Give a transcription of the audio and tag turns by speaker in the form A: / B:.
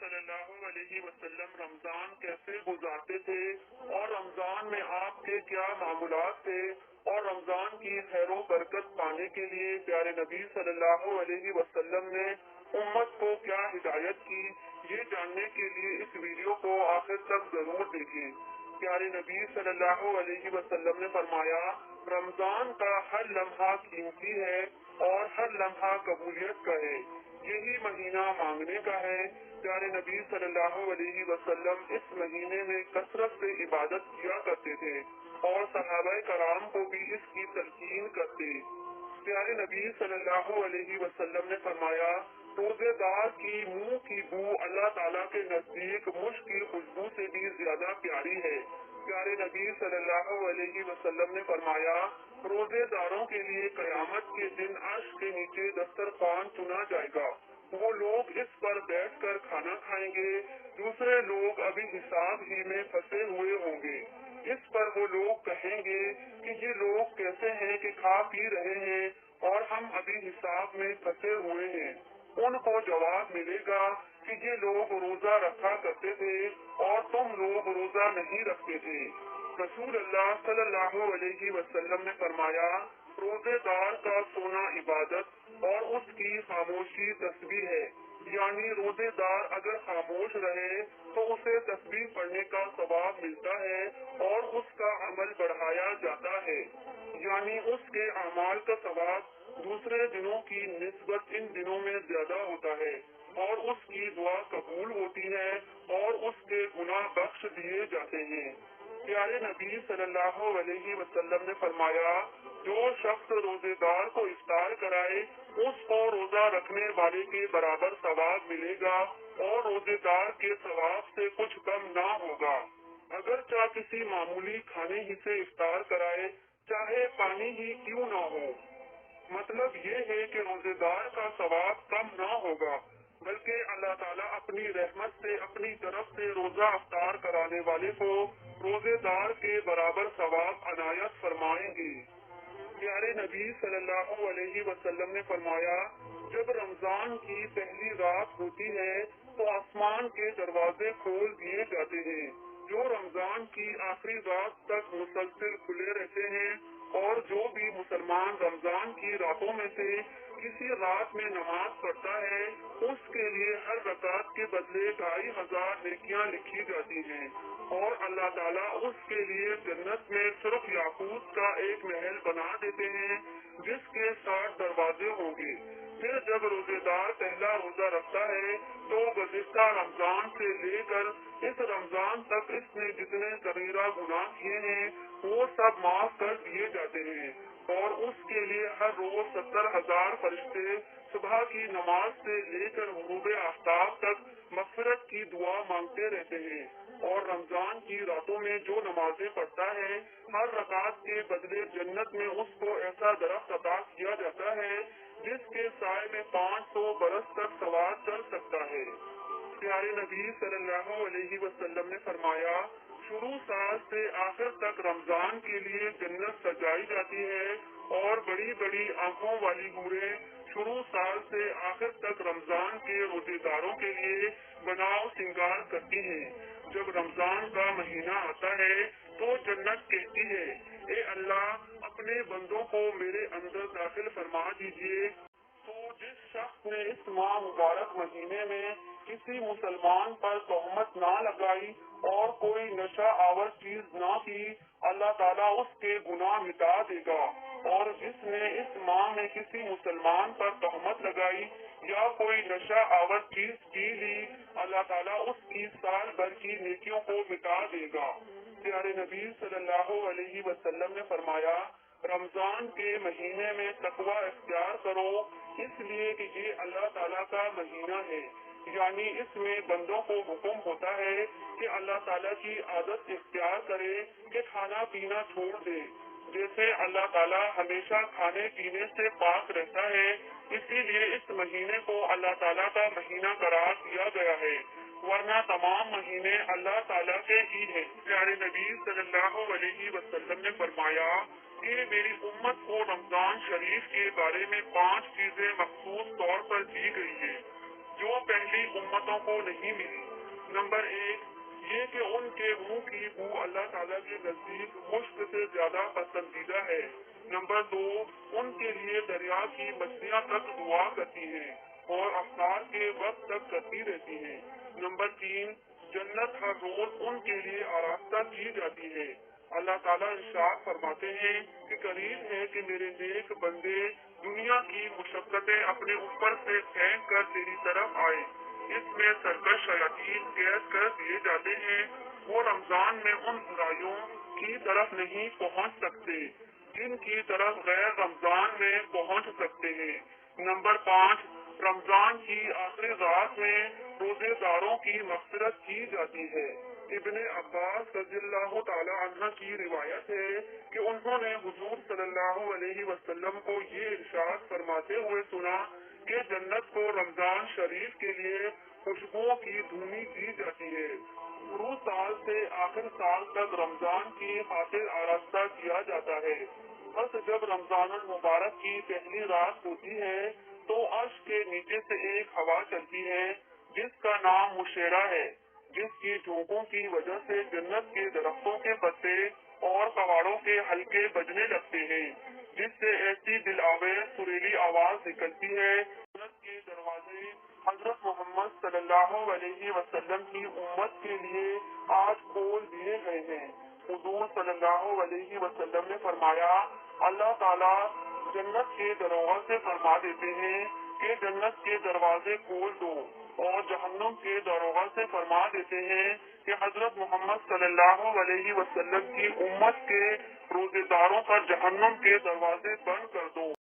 A: صلی اللہ علیہ وسلم رمضان کیسے گزارتے تھے اور رمضان میں آپ کے کیا معمولات تھے اور رمضان کی خیر و برکت پانے کے لیے پیارے نبی صلی اللہ علیہ وسلم نے امت کو کیا ہدایت کی، یہ جاننے کے لیے اس ویڈیو کو آخر تک ضرور دیکھیں۔ پیارے نبی صلی اللہ علیہ وسلم نے فرمایا، رمضان کا ہر لمحہ قیمتی ہے اور ہر لمحہ قبولیت کا ہے، یہی مہینہ مانگنے کا ہے۔ پیارے نبی صلی اللہ علیہ وسلم اس مہینے میں کثرت سے عبادت کیا کرتے تھے اور صحابہ کرام کو بھی اس کی تلقین کرتے۔ پیارے نبی صلی اللہ علیہ وسلم نے فرمایا، روزے دار کی منہ کی بو اللہ تعالیٰ کے نزدیک مشک کی خوشبو سے بھی زیادہ پیاری ہے۔ پیارے نبی صلی اللہ علیہ وسلم نے فرمایا، روزے داروں کے لیے قیامت کے دن عرش کے نیچے دسترخوان چنا جائے گا، وہ لوگ اس پر بیٹھ کر کھانا کھائیں گے، دوسرے لوگ ابھی حساب ہی میں پھنسے ہوئے ہوں گے۔ اس پر وہ لوگ کہیں گے کہ یہ لوگ کیسے ہیں کہ کھا پی رہے ہیں اور ہم ابھی حساب میں پھنسے ہوئے ہیں۔ ان کو جواب ملے گا کہ یہ لوگ روزہ رکھا کرتے تھے اور تم لوگ روزہ نہیں رکھتے تھے۔ رسول اللہ صلی اللہ علیہ وسلم نے فرمایا، روزے دار کا سونا عبادت اور اس کی خاموشی تسبیح ہے، یعنی روزے دار اگر خاموش رہے تو اسے تسبیح پڑھنے کا ثواب ملتا ہے اور اس کا عمل بڑھایا جاتا ہے، یعنی اس کے اعمال کا ثواب دوسرے دنوں کی نسبت ان دنوں میں زیادہ ہوتا ہے اور اس کی دعا قبول ہوتی ہے اور اس کے گناہ بخش دیے جاتے ہیں۔ پیارے نبی صلی اللہ علیہ وسلم نے فرمایا، جو شخص روزے دار کو افطار کرائے اس کو روزہ رکھنے والے کے برابر ثواب ملے گا اور روزے دار کے ثواب سے کچھ کم نہ ہوگا۔ اگرچہ کسی معمولی کھانے ہی سے افطار کرائے، چاہے پانی ہی کیوں نہ ہو، مطلب یہ ہے کہ روزے دار کا ثواب کم نہ ہوگا، بلکہ اللہ تعالیٰ اپنی رحمت سے اپنی طرف سے روزہ افطار کرانے والے کو روزے دار کے برابر ثواب عنایت فرمائیں گے۔ پیارے نبی صلی اللہ علیہ وسلم نے فرمایا، جب رمضان کی پہلی رات ہوتی ہے تو آسمان کے دروازے کھول دیے جاتے ہیں، جو رمضان کی آخری رات تک مسلسل کھلے رہتے ہیں، اور جو بھی مسلمان رمضان کی راتوں میں سے کسی رات میں نماز پڑھتا ہے اس کے لیے ہر رکعت کے بدلے 2500 نیکیاں لکھی جاتی ہیں، اور اللہ تعالیٰ اس کے لیے جنت میں سرخ یاقوت کا ایک محل بنا دیتے ہیں جس کے 60 دروازے ہوں گے۔ پھر جب روزے دار پہلا روزہ رکھتا ہے تو گزشتہ رمضان سے لے کر اس رمضان تک اس نے جتنے صغیرہ گناہ کیے ہیں وہ سب معاف کر دیے جاتے ہیں، اور اس کے لیے ہر روز 70,000 فرشتے صبح کی نماز سے لے کر غروب آفتاب تک مغفرت کی دعا مانگتے رہتے ہیں، اور رمضان کی راتوں میں جو نمازیں پڑھتا ہے ہر رکعت کے بدلے جنت میں اس کو ایسا درخت عطا کیا جاتا ہے جس کے سائے میں 500 برس تک سوار چل سکتا ہے۔ پیارے نبی صلی اللہ علیہ وسلم نے فرمایا، شروع سال سے آخر تک رمضان کے لیے جنت سجائی جاتی ہے اور بڑی بڑی آنکھوں والی حوریں شروع سال سے آخر تک رمضان کے روزے داروں کے لیے بناؤ سنگار کرتی ہیں۔ جب رمضان کا مہینہ آتا ہے تو جنت کہتی ہے، اے اللہ اپنے بندوں کو میرے اندر داخل فرما دیجیے۔ تو جس شخص نے اس ماہ مبارک مہینے میں کسی مسلمان پر تہمت نہ لگائی اور کوئی نشہ آور چیز نہ کی، اللہ تعالیٰ اس کے گناہ مٹا دے گا، اور جس نے اس ماہ میں کسی مسلمان پر تہمت لگائی یا کوئی نشہ آور چیز پی لی، اللہ تعالیٰ اس کی سال بھر کی نیکیوں کو مٹا دے گا۔ پیارے نبی صلی اللہ علیہ وسلم نے فرمایا، رمضان کے مہینے میں تقوی اختیار کرو، اس لیے کہ یہ اللہ تعالیٰ کا مہینہ ہے، یعنی اس میں بندوں کو حکم ہوتا ہے کہ اللہ تعالیٰ کی عادت اختیار کرے کہ کھانا پینا چھوڑ دے، جیسے اللہ تعالیٰ ہمیشہ کھانے پینے سے پاک رہتا ہے، اسی لیے اس مہینے کو اللہ تعالیٰ کا مہینہ قرار دیا گیا ہے، ورنہ تمام مہینے اللہ تعالیٰ کے ہی ہیں۔ پیارے نبی صلی اللہ علیہ وسلم نے فرمایا کہ میری امت کو رمضان شریف کے بارے میں 5 چیزیں مخصوص طور پر دی گئی ہیں۔ جو پہلی امتوں کو نہیں ملی۔ نمبر 1 یہ کہ ان کے منہ کی بو اللہ تعالیٰ کے نزدیک مشک سے زیادہ پسندیدہ ہے۔ نمبر 2 ان کے لیے دریا کی مچھلیاں تک دعا کرتی ہیں اور افطار کے وقت تک کرتی رہتی ہیں۔ نمبر 3 جنت ہر روز ان کے لیے آراستہ کی جاتی ہے۔ اللہ تعالیٰ ارشاد فرماتے ہیں کہ قریب ہے کہ میرے نیک بندے دنیا کی مشقتیں اپنے اوپر سے پھینک کر تیری طرف آئے۔ اس میں سرکش شیاطین قید کر دیے جاتے ہیں۔ وہ رمضان میں ان برائیوں کی طرف نہیں پہنچ سکتے جن کی طرف غیر رمضان میں پہنچ سکتے ہیں۔ نمبر 5 رمضان کی آخری رات میں روزے داروں کی مغفرت کی جاتی ہے۔ ابن عباس رضی اللہ تعالی عنہ کی روایت ہے کہ انہوں نے حضور صلی اللہ علیہ وسلم کو یہ ارشاد فرماتے ہوئے سنا کہ جنت کو رمضان شریف کے لیے خوشبوؤں کی دھونی دی جاتی ہے۔ شروع سال سے آخر سال تک رمضان کی خاطر آراستہ کیا جاتا ہے۔ بس جب رمضان المبارک کی پہلی رات ہوتی ہے تو عرش کے نیچے سے ایک ہوا چلتی ہے جس کا نام مشیرہ ہے، جس کی جھونکوں کی وجہ سے جنت کے درختوں کے پتے اور کواڑوں کے حلقے بجنے لگتے ہیں، جس سے ایسی دل آویز سریلی آواز نکلتی ہے۔ جنت کے دروازے حضرت محمد صلی اللہ علیہ وسلم کی امت کے لیے آج کھول دیے گئے ہیں۔ حضور صلی اللہ علیہ وسلم نے فرمایا اللہ تعالیٰ جنت کے دروازے سے فرما دیتے ہیں کہ جنت کے دروازے کھول دو، اور جہنم کے دروازے سے فرما دیتے ہیں کہ حضرت محمد صلی اللہ علیہ وسلم کی امت کے روزے داروں پر جہنم کے دروازے بند کر دو۔